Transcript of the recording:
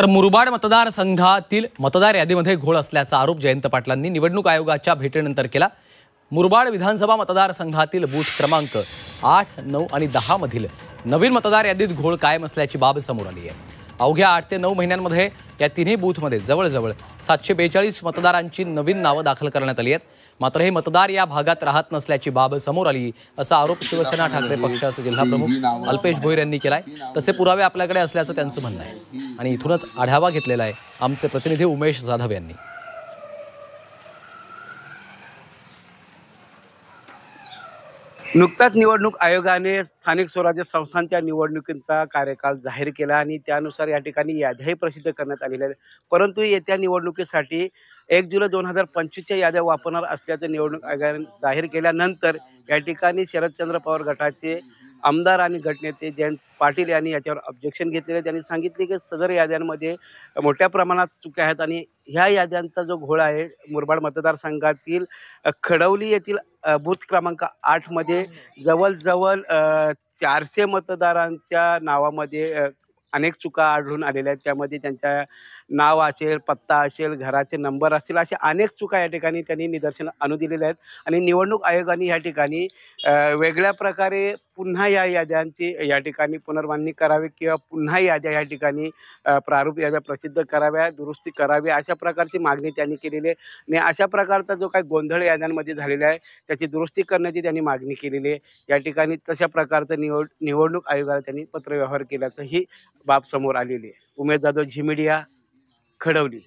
तर मुरबाड मतदारसंघातील मतदार यादीमध्ये घोळ असल्याचा आरोप जयंत पाटलांनी निवडणूक आयोगाच्या भेटीनंतर केला। मुरबाड विधानसभा मतदारसंघातील बूथ क्रमांक 8, 9 आणि 10 मधील नवीन मतदार यादीत घोळ कायम असल्याची बाब समोर आली आहे। अवघ्या 8 ते 9 महिन्यांमध्ये या तिन्ही बूथमध्ये जवळजवळ 742 मतदारांची नवीन नावं दाखल करण्यात आली आहेत। मात्र हे मतदार या भागात राहत नसल्याची बाब समोर आली, असा आरोप शिवसेना ठाकरे पक्षाचे जिल्हाप्रमुख अल्पेश भोईर यांनी केलाय। तसे पुरावे आपल्याकडे असल्याचं त्यांचं म्हणणं आहे आणि इथूनच आढावा घेतलेला आहे आमचे प्रतिनिधी उमेश जाधव यांनी। नुकताच निवडणूक आयोगाने स्थानिक स्वराज्य संस्थांच्या निवडणुकीचा कार्यकाल जाहीर केला आणि त्यानुसार या ठिकाणी याद्याही प्रसिद्ध करण्यात आलेल्या आहेत। परंतु येत्या निवडणुकीसाठी 1 जुलै 2025च्या याद्या वापरणार असल्याचं निवडणूक आयोगाने जाहीर केल्यानंतर या ठिकाणी शरदचंद्र पवार गटाचे आमदार आणि गटनेते जयंत पाटील यांनी याच्यावर ऑब्जेक्शन घेतलेले। त्यांनी सांगितले की सदर याद्यांमध्ये मोठ्या प्रमाणात चुका आहेत आणि ह्या याद्यांचा जो घोळ आहे मुरबाड मतदारसंघातील खडवली येथील बूथ क्रमांक 8 मध्ये जवळजवळ 400 मतदारांच्या नावामध्ये अनेक चुका आढळून आलेल्या आहेत। त्यामध्ये त्यांच्या नाव असेल, पत्ता असेल, घराचे नंबर असतील, अशा अनेक चुका या ठिकाणी त्यांनी निदर्शन आणून दिलेल्या आहेत आणि निवडणूक आयोगाने या ठिकाणी वेगळ्या प्रकारे पुन्हा या याद्यांची या ठिकाणी पुनर्बांधणी करावी किंवा पुन्हा याद्या या ठिकाणी प्रारूप याद्या प्रसिद्ध कराव्या, दुरुस्ती करावी, अशा प्रकारची मागणी त्यांनी केलेली आहे आणि अशा प्रकारचा जो काही गोंधळ याद्यांमध्ये झालेला आहे त्याची दुरुस्ती करण्याची त्यांनी मागणी केलेली आहे। या ठिकाणी तशा प्रकारचं निवडणूक आयोगाला त्यांनी पत्रव्यवहार केल्याचं ही बाब समोर आलेली आहे। Umesh Jadhav, Zee media, Khadavli.